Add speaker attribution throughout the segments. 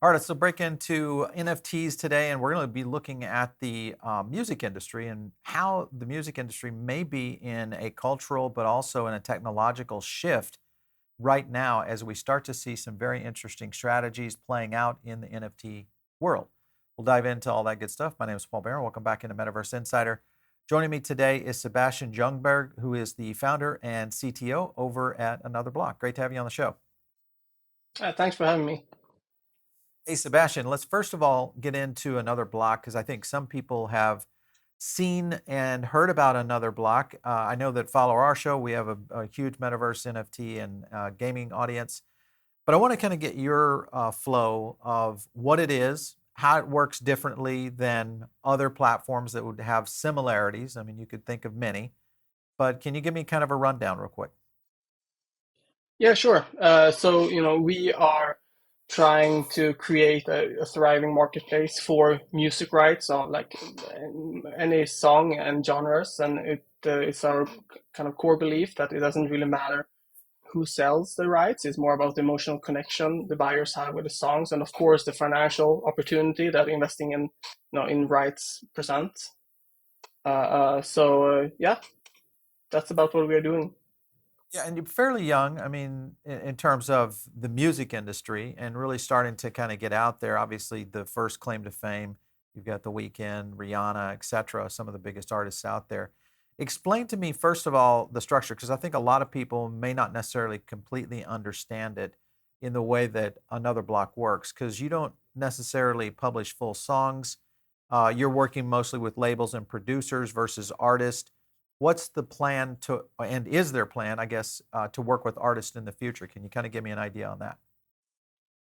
Speaker 1: All right, so break into NFTs today, and we're going to be looking at the music industry and how the music industry may be in a cultural but also in a technological shift right now as we start to see some very interesting strategies playing out in the NFT world. We'll dive into all that good stuff. My name is Paul Barron. Welcome back into Metaverse Insider. Joining me today is Sebastian Ljungberg, who is the founder and CTO over at AnotherBlock. Great to have you on the show.
Speaker 2: Thanks for having me.
Speaker 1: Hey, Sebastian, let's first of all get into AnotherBlock because I think some people have seen and heard about AnotherBlock. I know that follow our show. We have a huge Metaverse NFT and gaming audience. But I want to kind of get your flow of what it is, how it works differently than other platforms that would have similarities. I mean, you could think of many. But can you give me kind of a rundown real quick?
Speaker 2: Yeah, sure. We are trying to create a thriving marketplace for music rights on like any song and genres, and it's our kind of core belief that it doesn't really matter who sells the rights. It's more about the emotional connection the buyers have with the songs, and of course the financial opportunity that investing in rights presents. Yeah, that's about what we are doing.
Speaker 1: Yeah, and you're fairly young, I mean, in terms of the music industry and really starting to kind of get out there. Obviously, the first claim to fame, you've got The Weeknd, Rihanna, et cetera, some of the biggest artists out there. Explain to me, first of all, the structure, because I think a lot of people may not necessarily completely understand it in the way that Another Block works, because you don't necessarily publish full songs. You're working mostly with labels and producers versus artists. What's the plan to, and is there a plan, I guess, to work with artists in the future? Can you kind of give me an idea on that?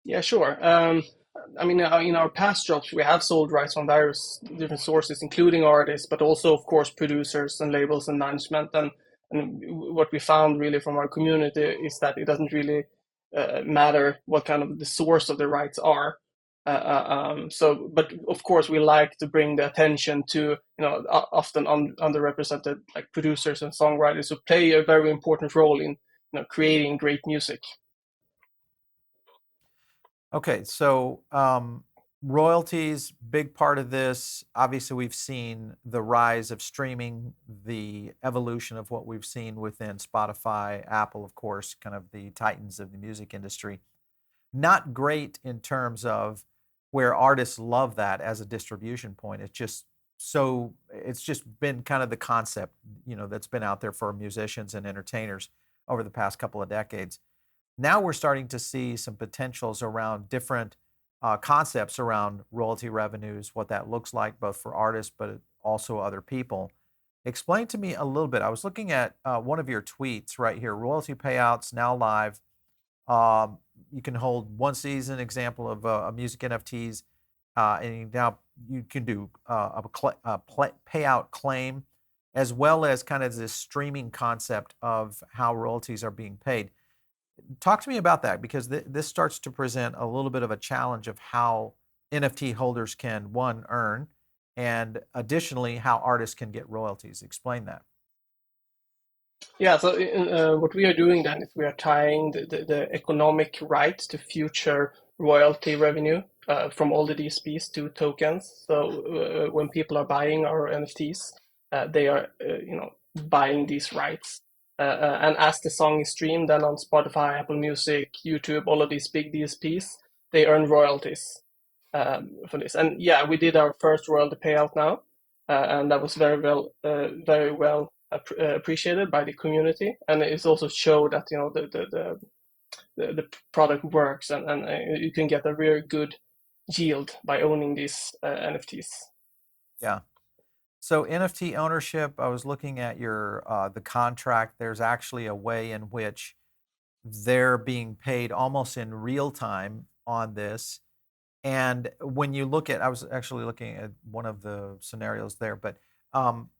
Speaker 2: Yeah, sure. In our past jobs, we have sold rights from various different sources, including artists, but also, of course, producers and labels and management. And what we found really from our community is that it doesn't really matter what kind of the source of the rights are. But of course, we like to bring the attention to, often underrepresented like producers and songwriters who play a very important role in, creating great music.
Speaker 1: Okay, so royalties, big part of this. Obviously, we've seen the rise of streaming, the evolution of what we've seen within Spotify, Apple, of course, kind of the titans of the music industry. Not great in terms of where artists love that as a distribution point. It's just been kind of the concept, that's been out there for musicians and entertainers over the past couple of decades. Now we're starting to see some potentials around different concepts around royalty revenues, what that looks like, both for artists, but also other people. Explain to me a little bit. I was looking at one of your tweets right here, royalty payouts now live. You can hold one season example of a music NFTs, and now you can do payout claim, as well as kind of this streaming concept of how royalties are being paid. Talk to me about that because this starts to present a little bit of a challenge of how NFT holders can, one, earn, and additionally, how artists can get royalties. Explain that.
Speaker 2: Yeah, so what we are doing then is we are tying the economic rights to future royalty revenue from all the DSPs to tokens. So when people are buying our NFTs, they are buying these rights. And as the song is streamed then on Spotify, Apple Music, YouTube, all of these big DSPs, they earn royalties for this. And yeah, we did our first royalty payout now, and that was very well appreciated by the community, and it's also showed that the product works, and you can get a very good yield by owning these NFTs.
Speaker 1: Yeah. So NFT ownership, I was looking at your the contract. There's actually a way in which they're being paid almost in real time on this. And when you look at, I was actually looking at one of the scenarios there, but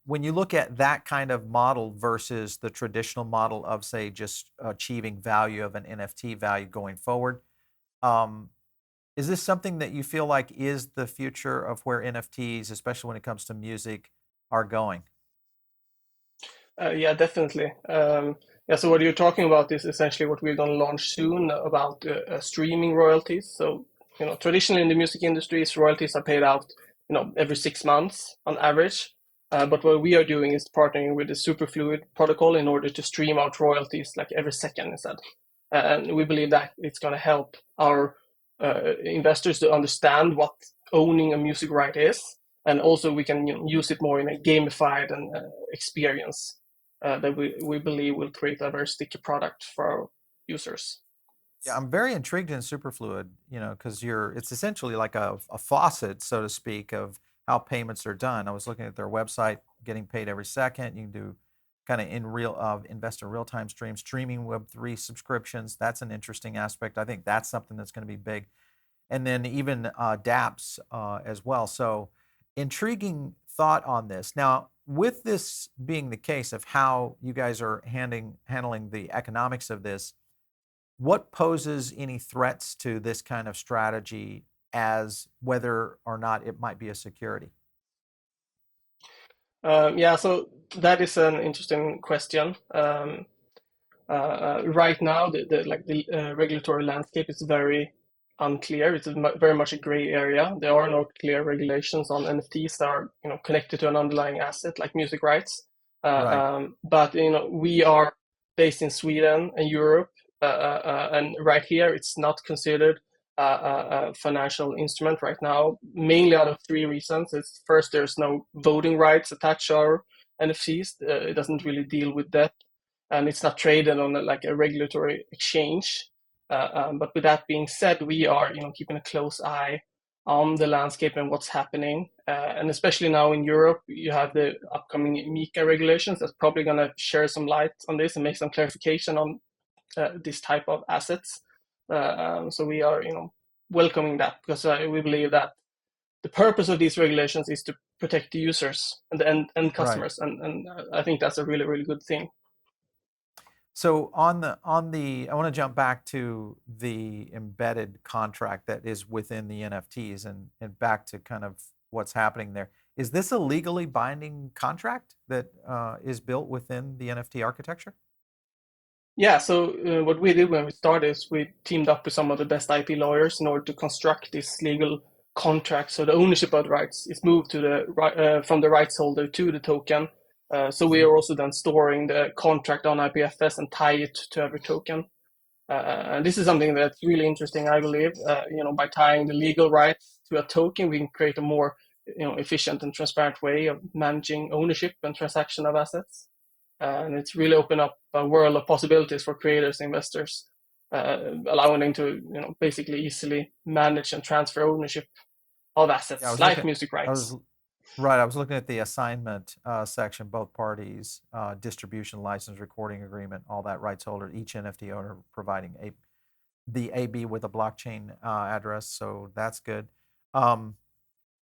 Speaker 1: when you look at that kind of model versus the traditional model of, say, just achieving value of an NFT value going forward, um, is this something that you feel like is the future of where NFTs, especially when it comes to music, are going?
Speaker 2: Yeah, definitely. Yeah, so what you're talking about is essentially what we're going to launch soon about streaming royalties. So traditionally in the music industry, royalties are paid out, every 6 months on average. But what we are doing is partnering with the SuperFluid protocol in order to stream out royalties like every second instead. And we believe that it's going to help our investors to understand what owning a music right is, and also we can use it more in a gamified and experience that we believe will create a very sticky product for our users.
Speaker 1: Yeah, I'm very intrigued in Superfluid, because it's essentially like a faucet, so to speak, of how payments are done. I was looking at their website, getting paid every second. You can do kind of invest in real-time streaming Web3 subscriptions. That's an interesting aspect. I think that's something that's going to be big. And then even dApps as well. So intriguing thought on this. Now, with this being the case of how you guys are handling the economics of this, what poses any threats to this kind of strategy as whether or not it might be a security?
Speaker 2: Yeah, so that is an interesting question. Right now, the regulatory landscape is very unclear. It's very much a gray area. There are no clear regulations on NFTs that are connected to an underlying asset like music rights.
Speaker 1: Right.
Speaker 2: But we are based in Sweden and Europe, and right here it's not considered a financial instrument right now, mainly out of three reasons. It's first, there's no voting rights attached to our NFTs. It doesn't really deal with that, and it's not traded on like a regulatory exchange. But with that being said, we are keeping a close eye on the landscape and what's happening. And especially now in Europe, you have the upcoming MiCA regulations that's probably going to share some light on this and make some clarification on this type of assets. So we are welcoming that, because we believe that the purpose of these regulations is to protect the users and the end
Speaker 1: Right.
Speaker 2: customers, and I think that's a really, really good thing.
Speaker 1: So I want to jump back to the embedded contract that is within the NFTs and back to kind of what's happening there. Is this a legally binding contract that is built within the NFT architecture?
Speaker 2: Yeah, so what we did when we started is we teamed up with some of the best IP lawyers in order to construct this legal contract. So the ownership of the rights is moved to from the rights holder to the token. So we are also then storing the contract on IPFS and tie it to every token. And this is something that's really interesting, I believe. By tying the legal rights to a token, we can create a more efficient and transparent way of managing ownership and transaction of assets. And it's really opened up a world of possibilities for creators and investors, allowing them to basically easily manage and transfer ownership of
Speaker 1: Yeah, I
Speaker 2: assets
Speaker 1: was
Speaker 2: like
Speaker 1: looking.
Speaker 2: music
Speaker 1: I was
Speaker 2: rights.
Speaker 1: right. I was looking at the assignment section. Both parties, distribution license, recording agreement, all that rights holder, each NFT owner providing the AB with a blockchain address. So that's good. Um,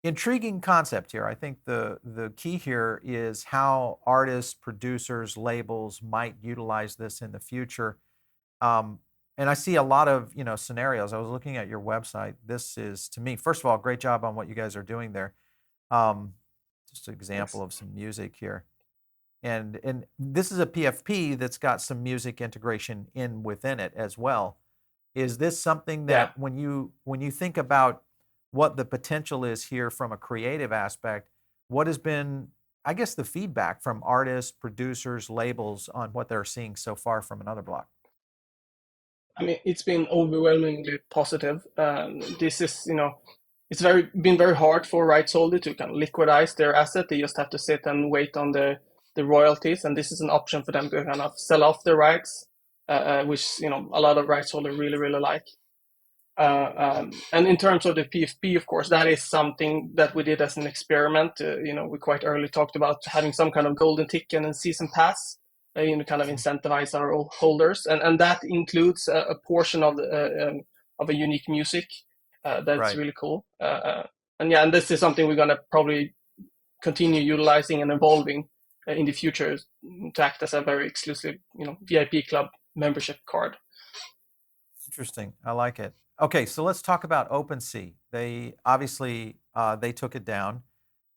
Speaker 1: Intriguing concept here. I think the key here is how artists, producers, labels might utilize this in the future. Um, and I see a lot of scenarios. I was looking at your website. This is, to me, first of all, great job on what you guys are doing there. Um, just an example
Speaker 2: Thanks.
Speaker 1: of some music here. And this is a PFP that's got some music integration in within it as well. Is this something
Speaker 2: Yeah.
Speaker 1: that when you think about what the potential is here from a creative aspect, what has been, I guess, the feedback from artists, producers, labels on what they're seeing so far from AnotherBlock?
Speaker 2: I mean, it's been overwhelmingly positive. This is, it's been very hard for rights holder to kind of liquidize their asset. They just have to sit and wait on the royalties, and this is an option for them to kind of sell off their rights, which a lot of rights holders really, really like. And in terms of the PFP, of course, that is something that we did as an experiment. We quite early talked about having some kind of golden ticket and season pass, kind of incentivize our holders, and that includes a portion of a unique music. That's
Speaker 1: Right.
Speaker 2: really cool. And yeah, and this is something we're gonna probably continue utilizing and evolving in the future to act as a very exclusive, VIP club membership card.
Speaker 1: Interesting. I like it. Okay, so let's talk about OpenSea. They obviously they took it down.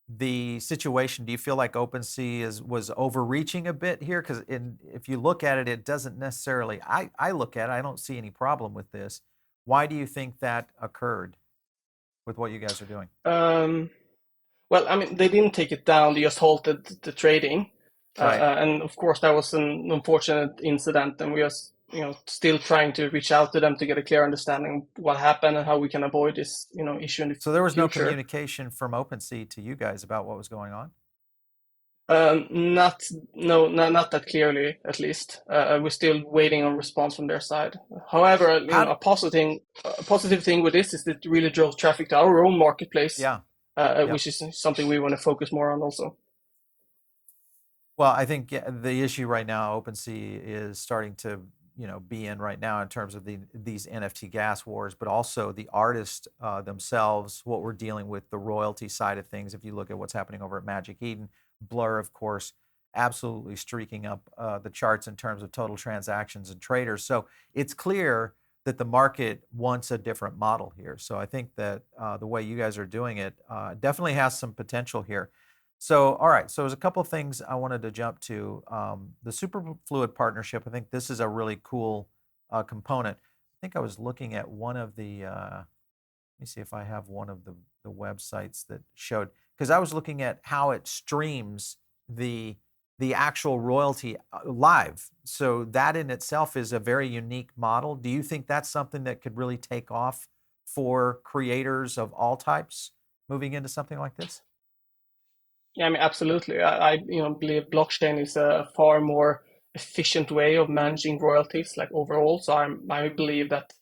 Speaker 1: The situation, do you feel like OpenSea was overreaching a bit here? Because if you look at it, it doesn't necessarily. I look at it, I don't see any problem with this. Why do you think that occurred? with what you guys are doing?
Speaker 2: Um, well, I mean, they didn't take it down; they just halted the trading,
Speaker 1: Right.
Speaker 2: and of course, that was an unfortunate incident, and we are, still trying to reach out to them to get a clear understanding of what happened and how we can avoid this, issue in the
Speaker 1: So there was no
Speaker 2: future.
Speaker 1: communication from OpenSea to you guys about what was going on?
Speaker 2: Not, no, not that clearly, at least. We're still waiting on response from their side. However,
Speaker 1: How
Speaker 2: a positive thing with this is that it really drove traffic to our own marketplace,
Speaker 1: Yeah. Yep.
Speaker 2: which is something we want to focus more on also.
Speaker 1: Well, I think the issue right now OpenSea is starting to, be in right now in terms of these NFT gas wars, but also the artists themselves, what we're dealing with, the royalty side of things. If you look at what's happening over at Magic Eden, Blur, of course, absolutely streaking up the charts in terms of total transactions and traders. So it's clear that the market wants a different model here. So I think that the way you guys are doing it definitely has some potential here. So, all right. So, there's a couple of things I wanted to jump to. The Superfluid partnership. I think this is a really cool component. I think I was looking at one of the. Let me see if I have one of the websites that showed, because I was looking at how it streams the actual royalty live. So that in itself is a very unique model. Do you think that's something that could really take off for creators of all types moving into something like this?
Speaker 2: Yeah, I mean, absolutely. I believe blockchain is a far more efficient way of managing royalties, like overall. So I believe that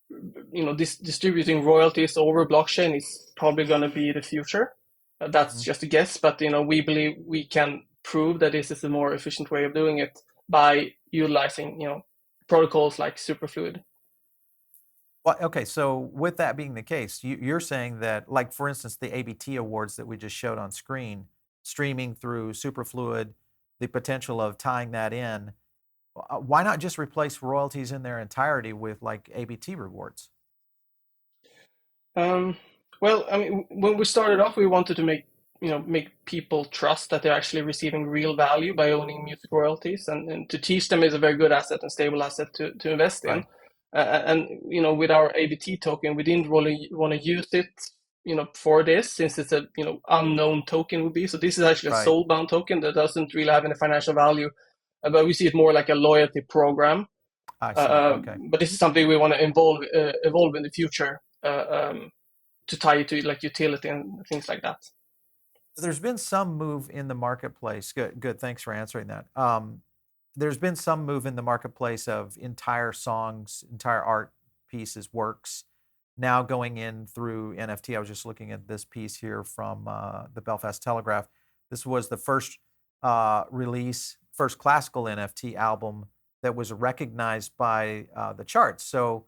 Speaker 2: this distributing royalties over blockchain is probably going to be the future. That's
Speaker 1: Mhm.
Speaker 2: just a guess, but we believe we can prove that this is a more efficient way of doing it by utilizing protocols like Superfluid.
Speaker 1: Well, okay, so with that being the case, you're saying that, like, for instance, the ABT awards that we just showed on screen, streaming through Superfluid, the potential of tying that in, why not just replace royalties in their entirety with like ABT rewards?
Speaker 2: Um, well, I mean, when we started off, we wanted to make people trust that they're actually receiving real value by owning music royalties, and to teach them is a very good asset and stable asset to invest in.
Speaker 1: Right,
Speaker 2: And with our ABT token, we didn't really want to use it, for this, since it's a unknown token would be. So this is actually a
Speaker 1: right.
Speaker 2: soul-bound token that doesn't really have any financial value, but we see it more like a loyalty program.
Speaker 1: I see. Okay.
Speaker 2: But this is something we want to evolve in the future. To tie it to like utility and things like that.
Speaker 1: There's been some move in the marketplace. Good, good. Thanks for answering that. There's been some move in the marketplace of entire songs, entire art pieces, works now going in through NFT. I was just looking at this piece here from the Belfast Telegraph. This was the first release, first classical NFT album that was recognized by the charts. So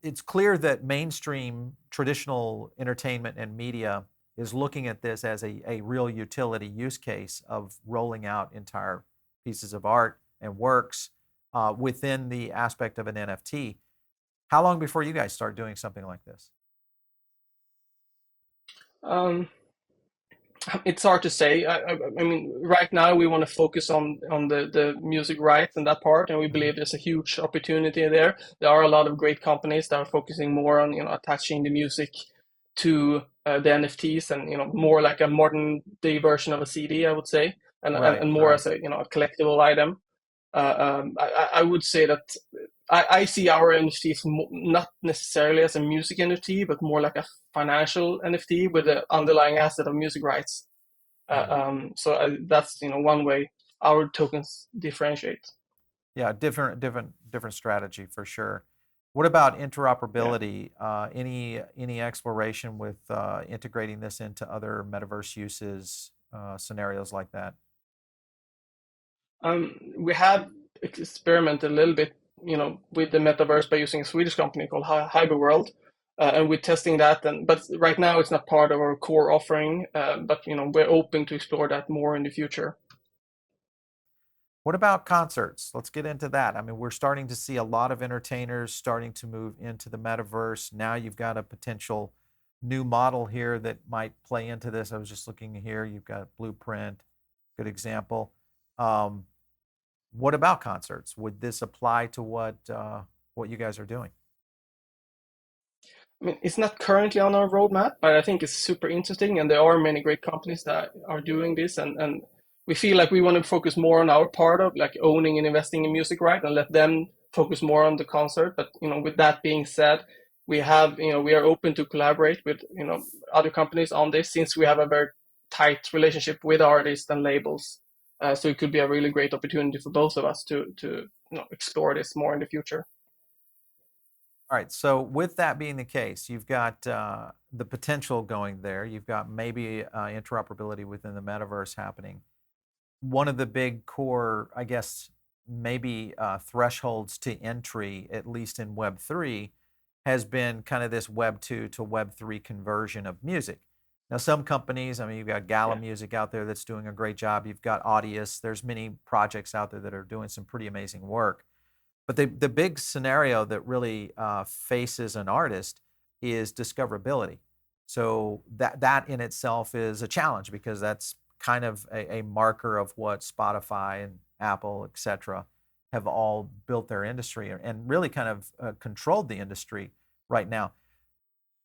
Speaker 1: it's clear that mainstream traditional entertainment and media is looking at this as a real utility use case of rolling out entire pieces of art and works within the aspect of an NFT. How long before you guys start doing something like this?
Speaker 2: Um, it's hard to say. I mean, right now we want to focus on the music rights and that part, and we
Speaker 1: Mhm.
Speaker 2: believe there's a huge opportunity there. There are a lot of great companies that are focusing more on attaching the music to the NFTs, and more like a modern day version of a CD, I would say, and and,
Speaker 1: Right,
Speaker 2: and more
Speaker 1: right.
Speaker 2: as a collectible item. I would say that I see our NFTs not necessarily as a music NFT, but more like a financial NFT with the underlying asset of music rights.
Speaker 1: Hmm.
Speaker 2: So that's one way our tokens differentiate.
Speaker 1: Yeah, different strategy for sure. What about
Speaker 2: Yeah.
Speaker 1: interoperability? Any exploration with integrating this into other metaverse uses, scenarios like that?
Speaker 2: We have experimented a little bit, with the metaverse by using a Swedish company called Hyperworld, and we're testing that. But right now it's not part of our core offering. But we're open to explore that more in the future.
Speaker 1: What about concerts? Let's get into that. I mean, we're starting to see a lot of entertainers starting to move into the metaverse. Now you've got a potential new model here that might play into this. I was just looking here. You've got Blueprint, good example. Um, what about concerts? Would this apply to what you guys are doing?
Speaker 2: I mean, it's not currently on our roadmap, but I think it's super interesting, and there are many great companies that are doing this, and we feel like we want to focus more on our part of like owning and investing in music, right, and let them focus more on the concert. But with that being said, we have we are open to collaborate with other companies on this since we have a very tight relationship with artists and labels. So it could be a really great opportunity for both of us to explore this more in the future.
Speaker 1: All right. So with that being the case, you've got the potential going there. You've got maybe interoperability within the metaverse happening. One of the big core, I guess, maybe thresholds to entry, at least in Web3, has been kind of this Web2 to Web3 conversion of music. Now, some companies, I mean, you've got Gala
Speaker 2: Yeah.
Speaker 1: Music out there that's doing a great job. You've got Audius. There's many projects out there that are doing some pretty amazing work. But the big scenario that really faces an artist is discoverability. So that in itself is a challenge because that's kind of a marker of what Spotify and Apple, et cetera, have all built their industry and really kind of controlled the industry right now.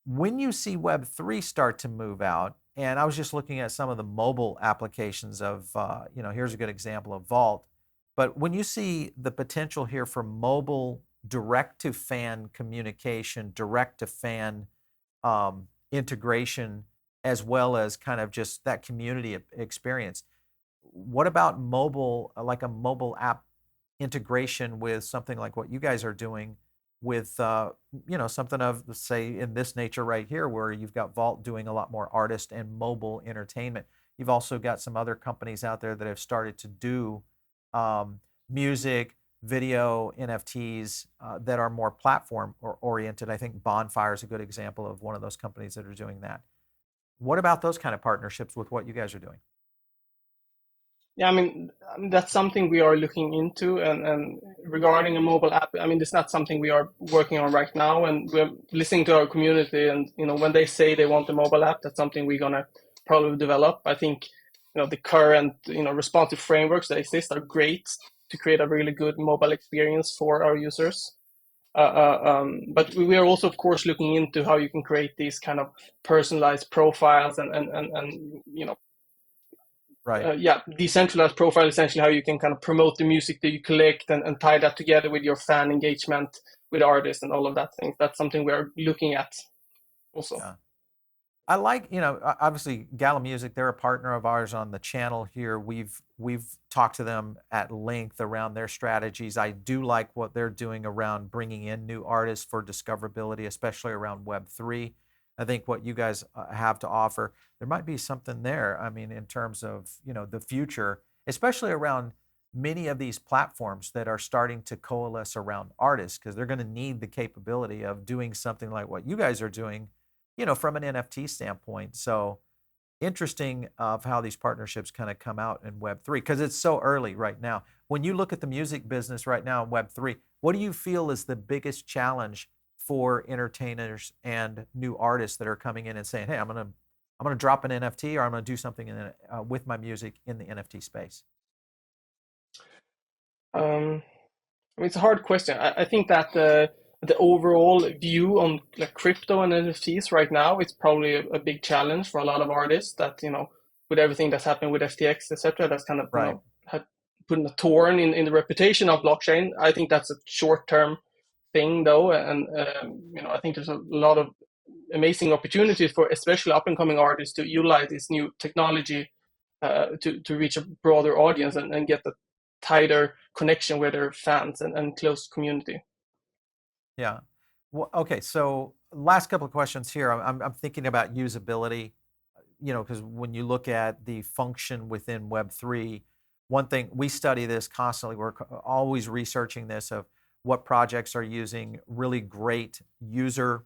Speaker 1: When you see Web3 start to move out, and I was just looking at some of the mobile applications of, here's a good example of Vault. But when you see the potential here for mobile direct to fan communication, direct to fan integration, as well as kind of just that community experience, what about mobile, like a mobile app integration with something like what you guys are doing with, something of, say, in this nature right here, where you've got Vault doing a lot more artist and mobile entertainment. You've also got some other companies out there that have started to do music, video, NFTs that are more platform oriented. I think Bonfire is a good example of one of those companies that are doing that. What about those kind of partnerships with what you guys are doing?
Speaker 2: Yeah, I mean that's something we are looking into, and regarding a mobile app, I mean it's not something we are working on right now, and we're listening to our community, and when they say they want a mobile app, that's something we're gonna probably develop. I think the current responsive frameworks that exist are great to create a really good mobile experience for our users. But we are also, of course, looking into how you can create these kind of personalized profiles and
Speaker 1: Right.
Speaker 2: yeah, decentralized profile, essentially how you can kind of promote the music that you collect and tie that together with your fan engagement with artists and all of that things. That's something we're looking at also.
Speaker 1: Yeah. I like, obviously Gala Music, they're a partner of ours on the channel here. We've talked to them at length around their strategies. I do like what they're doing around bringing in new artists for discoverability, especially around Web3. I think what you guys have to offer, there might be something there. I mean, in terms of, the future, especially around many of these platforms that are starting to coalesce around artists, because they're going to need the capability of doing something like what you guys are doing, from an NFT standpoint. So interesting of how these partnerships kind of come out in Web3 because it's so early right now. When you look at the music business right now in Web3, what do you feel is the biggest challenge for entertainers and new artists that are coming in and saying, "Hey, I'm gonna drop an NFT or I'm gonna do something with my music in the NFT space"?
Speaker 2: Um, I mean, it's a hard question. I think that the overall view on like crypto and NFTs right now, it's probably a big challenge for a lot of artists that, with everything that's happened with FTX, etc., that's kind of,
Speaker 1: Right.
Speaker 2: had putting a thorn in the reputation of blockchain. I think that's a short-term thing though. And, I think there's a lot of amazing opportunities for especially up and coming artists to utilize this new technology to reach a broader audience and get a tighter connection with their fans and close community.
Speaker 1: Yeah. Well, okay. So last couple of questions here. I'm thinking about usability, because when you look at the function within Web3, one thing we study this constantly. We're always researching this of what projects are using really great user,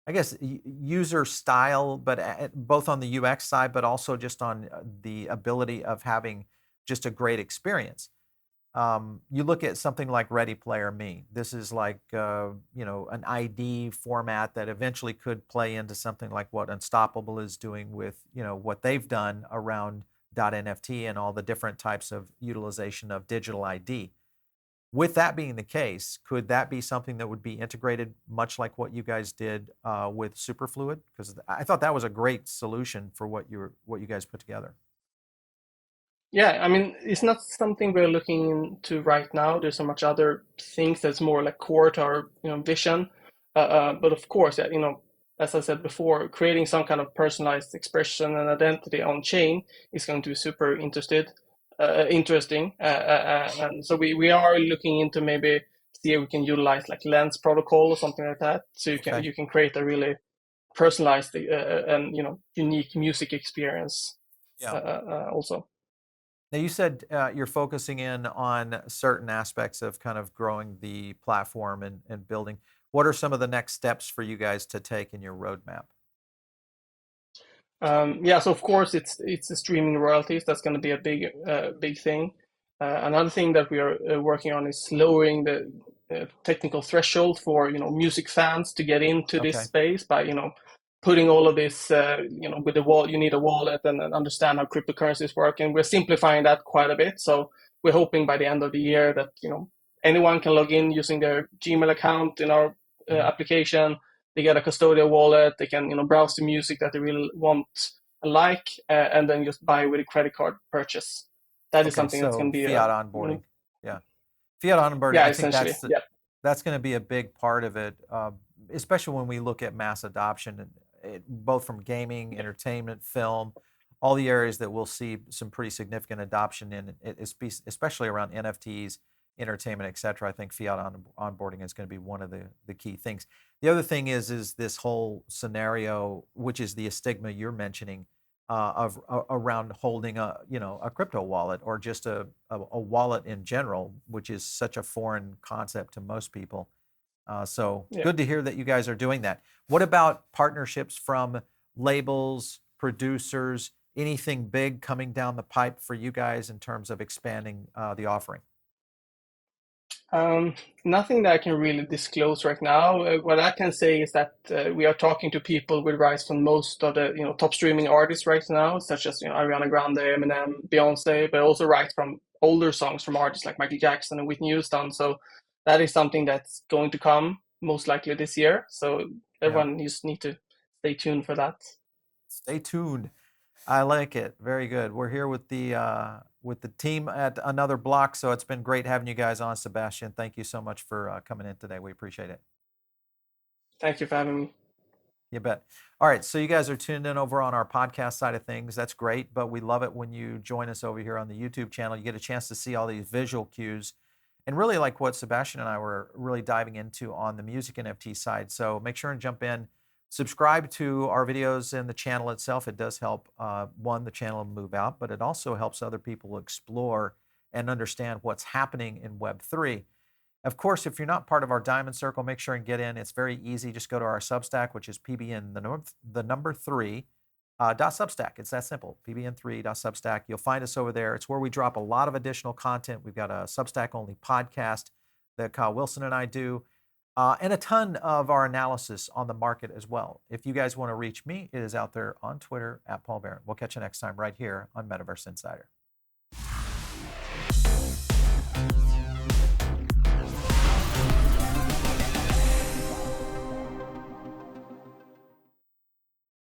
Speaker 1: I guess user style, but both on the UX side, but also just on the ability of having just a great experience. You look at something like Ready Player Me. This is like an ID format that eventually could play into something like what Unstoppable is doing with what they've done around .NFT and all the different types of utilization of digital ID. With that being the case, could that be something that would be integrated much like what you guys did with SuperFluid? Because I thought that was a great solution for what you guys put together.
Speaker 2: Yeah, I mean, it's not something we're looking into right now. There's so much other things that's more like core to our, vision. But of course, yeah, as I said before, creating some kind of personalized expression and identity on chain is going to be super interesting. And so we are looking into maybe see if we can utilize like Lens protocol or something like that, so
Speaker 1: Okay.
Speaker 2: you can create a really personalized and unique music experience
Speaker 1: Yeah.
Speaker 2: also.
Speaker 1: Now you said you're focusing in on certain aspects of kind of growing the platform and building. What are some of the next steps for you guys to take in your roadmap?
Speaker 2: Yeah, so of course it's the streaming royalties. That's going to be a big thing. Another thing that we are working on is lowering the technical threshold for music fans to get into this
Speaker 1: Okay.
Speaker 2: space by putting all of this with the wall. You need a wallet and understand how cryptocurrencies work, and we're simplifying that quite a bit. So we're hoping by the end of the year that anyone can log in using their Gmail account in our
Speaker 1: Mhm.
Speaker 2: application. They get a custodial wallet. They can browse the music that they really want and like, and then just buy with a credit card purchase. That is
Speaker 1: Okay,
Speaker 2: something that's
Speaker 1: so
Speaker 2: going to be
Speaker 1: fiat onboarding. Yeah. Fiat onboarding,
Speaker 2: yeah,
Speaker 1: I think
Speaker 2: essentially, yeah.
Speaker 1: that's going to be a big part of it, especially when we look at mass adoption, both from gaming, entertainment, film, all the areas that we'll see some pretty significant adoption in, especially around NFTs, entertainment, et cetera. I think fiat onboarding is going to be one of the key things. The other thing is this whole scenario, which is the stigma you're mentioning, of around holding a crypto wallet or just a wallet in general, which is such a foreign concept to most people. So
Speaker 2: Yeah.
Speaker 1: good to hear that you guys are doing that. What about partnerships from labels, producers, anything big coming down the pipe for you guys in terms of expanding the offering?
Speaker 2: Um, Nothing that I can really disclose right now. What I can say is that we are talking to people with rights from most of the top streaming artists right now, such as Ariana Grande, Eminem, Beyonce, but also rights from older songs from artists like Michael Jackson and Whitney Houston. So that is something that's going to come most likely this year. So
Speaker 1: Yeah.
Speaker 2: everyone just need to stay tuned for that.
Speaker 1: Stay tuned. I like it. Very good. We're here with the team at AnotherBlock, so it's been great having you guys on, Sebastian. Thank you so much for coming in today. We appreciate it.
Speaker 2: Thank you for having me.
Speaker 1: You bet. All right, so you guys are tuned in over on our podcast side of things. That's great, but we love it when you join us over here on the YouTube channel. You get a chance to see all these visual cues and really like what Sebastian and I were really diving into on the music NFT side. So make sure and jump in, subscribe to our videos and the channel itself. It does help, one, the channel move out, but it also helps other people explore and understand what's happening in Web3. Of course, if you're not part of our Diamond Circle, make sure and get in. It's very easy. Just go to our Substack, which is PBN the number three .substack. It's that simple. PBN3.substack. You'll find us over there. It's where we drop a lot of additional content. We've got a Substack only podcast that Kyle Wilson and I do, and a ton of our analysis on the market as well. If you guys want to reach me, it is out there on Twitter at Paul Barron. We'll catch you next time right here on Metaverse Insider.